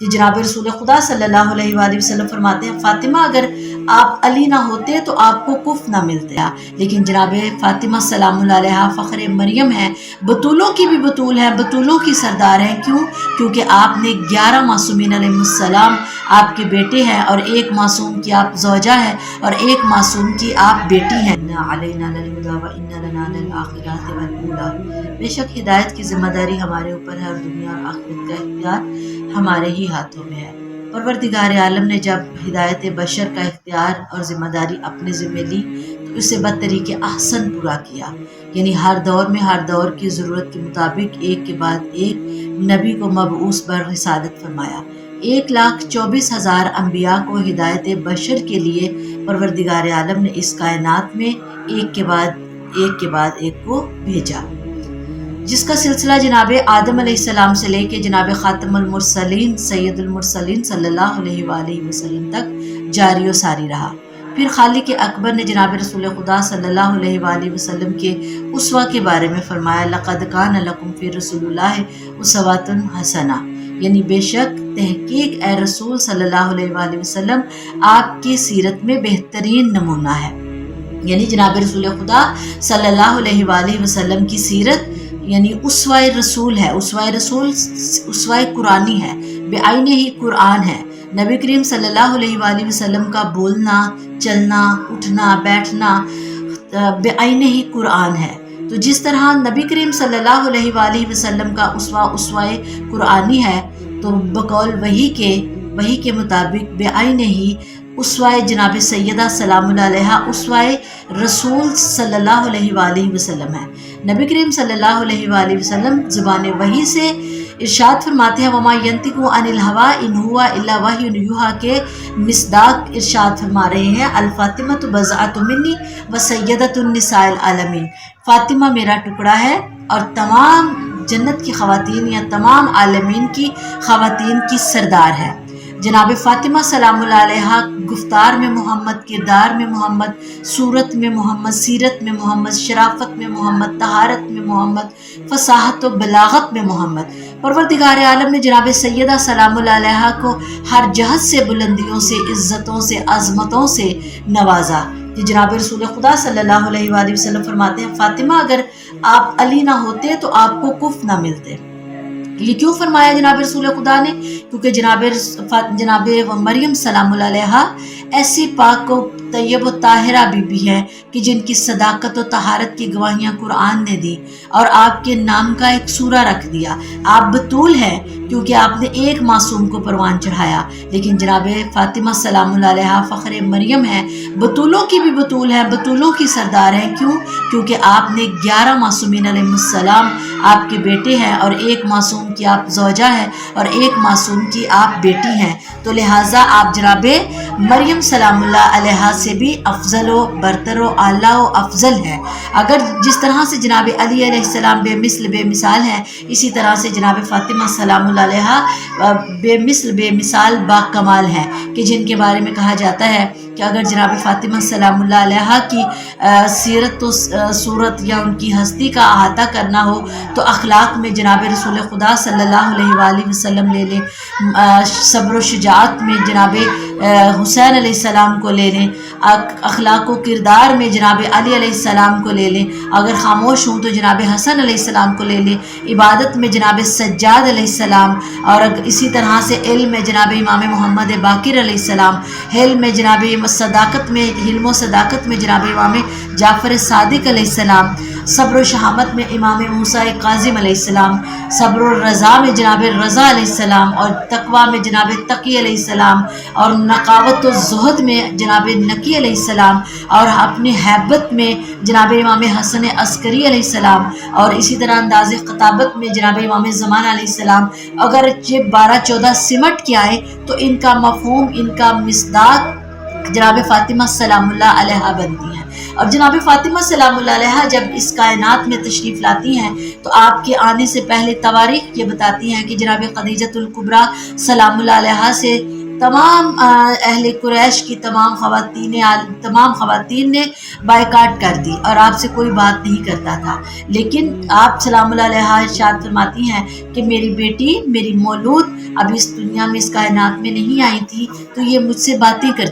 کہ جناب رسول خدا صلی اللہ علیہ وآلہ وسلم فرماتے ہیں فاطمہ اگر آپ علی نہ ہوتے تو آپ کو کف نہ ملتا، لیکن جناب فاطمہ سلام اللہ علیہ فخر مریم ہیں، بطولوں کی بھی بطول ہیں، بطولوں کی سردار ہیں۔ کیوں؟ کیونکہ آپ نے 11 معصومین علیہ السلام آپ کے بیٹے ہیں، اور ایک معصوم کی آپ زوجہ ہیں، اور ایک معصوم کی آپ بیٹی ہیں۔ بے شک ہدایت کی ذمہ داری ہمارے اوپر ہے، اور دنیا اور آخرت کا اختیار ہمارے ہی ہاتھوں میں ہے۔ پروردگار عالم نے جب ہدایت بشر کا اختیار اور ذمہ داری اپنے ذمہ لی تو اسے بطریق احسن پورا کیا، یعنی ہر دور میں ہر دور کی ضرورت کے مطابق ایک کے بعد ایک نبی کو مبعوث بر رسالت فرمایا۔ 1,24,000 انبیاء کو ہدایت بشر کے لیے پروردگار عالم نے اس کائنات میں ایک کے بعد ایک کو بھیجا، جس کا سلسلہ جناب آدم علیہ السلام سے لے کے جناب خاتم المرسلین سید المرسلین صلی اللہ علیہ وآلہ وسلم تک جاری و ساری رہا۔ پھر خالق اکبر نے جناب رسول خدا صلی اللہ علیہ وآلہ وسلم کے اسوہ کے بارے میں فرمایا لقد کان لکم فی رسول اللہ اسوۃ حسنہ، یعنی بے شک تحقیق اے رسول صلی اللہ علیہ وآلہ وسلم آپ کی سیرت میں بہترین نمونہ ہے، یعنی جناب رسول خدا صلی اللہ علیہ وآلہ وسلم کی سیرت یعنی اسوہ رسول ہے، اسوہ قرآنی ہے، بعینہ ہی قرآن ہے۔ نبی کریم صلی اللہ علیہ وآلہ وسلم کا بولنا، چلنا، اٹھنا، بیٹھنا بعینہ ہی قرآن ہے۔ تو جس طرح نبی کریم صلی اللہ علیہ وآلہ وسلم کا اسوہ قرآنی ہے، تو بقول وحی کے مطابق بعینہ ہی اسوہ جناب سیدہ سلام اللہ علیہ اسوہ رسول صلی اللہ علیہ وآلہ وسلم ہے۔ نبی کریم صلی اللہ علیہ وآلہ وسلم زبان وحی سے ارشاد فرماتے ہیں وما ینطق عن الہویٰ ان ہوا الا وحی یوحیٰ کے مصداق ارشاد فرما رہے ہیں الفاطمۃ بضعۃ منی وسیدۃ النساء العالمین، فاطمہ میرا ٹکڑا ہے اور تمام جنت کی خواتین یا تمام عالمین کی خواتین کی سردار ہے۔ جناب فاطمہ سلام اللہ علیہ گفتار میں محمد، کردار میں محمد، صورت میں محمد، سیرت میں محمد، شرافت میں محمد، طہارت میں محمد، فصاحت و بلاغت میں محمد۔ پروردگار عالم نے جناب سیدہ سلام اللہ علیہ کو ہر جہت سے بلندیوں سے، عزتوں سے، عظمتوں سے نوازا کہ جناب رسول خدا صلی اللہ علیہ وآلہ وسلم فرماتے ہیں فاطمہ اگر آپ علی نہ ہوتے تو آپ کو کف نہ ملتے۔ یہ کیوں فرمایا جناب رسول خدا نے؟ کیونکہ جناب مریم سلام اللہ علیہ ایسی پاک و طیب و طاہرہ بی بی ہے کہ جن کی صداقت و طہارت کی گواہیاں قرآن نے دی، اور آپ کے نام کا ایک سورہ رکھ دیا۔ آپ بطول ہیں کیونکہ آپ نے ایک معصوم کو پروان چڑھایا، لیکن جناب فاطمہ سلام اللہ علیہ فخر مریم ہیں، بطولوں کی بھی بطول ہیں، بطولوں کی سردار ہیں۔ کیوں؟ کیونکہ آپ نے 11 معصومین علیہ السلام آپ کے بیٹے ہیں، اور ایک معصوم کی آپ زوجہ ہیں، اور ایک معصوم کی آپ بیٹی ہیں، تو لہٰذا آپ جناب مریم سلام اللہ علیہ سے بھی افضل و برتر و اعلیٰ و افضل ہے۔ اگر جس طرح سے جناب علی علیہ السلام بے مثل بے مثال ہیں، اسی طرح سے جناب فاطمہ سلام اللہ علیہ بے مثل بے مثال با کمال ہیں، کہ جن کے بارے میں کہا جاتا ہے کہ اگر جناب فاطمہ سلام اللہ علیہ کی سیرت و صورت یا ان کی ہستی کا احاطہ کرنا ہو تو اخلاق میں جناب رسول خدا صلی اللہ علیہ وآلہ وسلم لے لیں، صبر و شجاعت میں جناب حسین علیہ السلام کو لے لیں، اخلاق و کردار میں جناب علی علیہ السلام کو لے لیں، اگر خاموش ہوں تو جناب حسن علیہ السلام کو لے لیں، عبادت میں جناب سجاد علیہ السلام، اور اسی طرح سے علم میں جناب امام محمد باقر علیہ السلام، حلم میں جناب حلم و صداقت میں جناب امام جعفر صادق علیہ السلام، صبر و شہامت میں امام موسیٰ کاظم علیہ السلام، صبر و رضا میں جناب رضا علیہ السلام، اور تقویٰ میں جناب تقی علیہ السلام، اور نقاوت و زہد میں جناب نقی علیہ السلام، اور اپنی حیبت میں جناب امام حسن عسکری علیہ السلام، اور اسی طرح انداز خطابت میں جناب امام زمان علیہ السلام۔ اگر یہ 12-14 سمٹ کے آئے تو ان کا مفہوم، ان کا مصداق جناب فاطمہ سلام اللہ علیہ بنتی ہیں۔ اور جناب فاطمہ سلام اللہ علیہ جب اس کائنات میں تشریف لاتی ہیں تو آپ کے آنے سے پہلے تواریخ یہ بتاتی ہیں کہ جناب خدیجۃ الکبریٰ سلام اللہ علیہ سے تمام اہل قریش کی تمام خواتین نے بائیکاٹ کر دی اور آپ سے کوئی بات نہیں کرتا تھا، لیکن آپ سلام اللہ علیہ ارشاد فرماتی ہیں کہ میری بیٹی، میری مولود ابھی اس دنیا میں، اس کائنات میں نہیں آئی تھی، تو یہ مجھ سے باتیں کرتی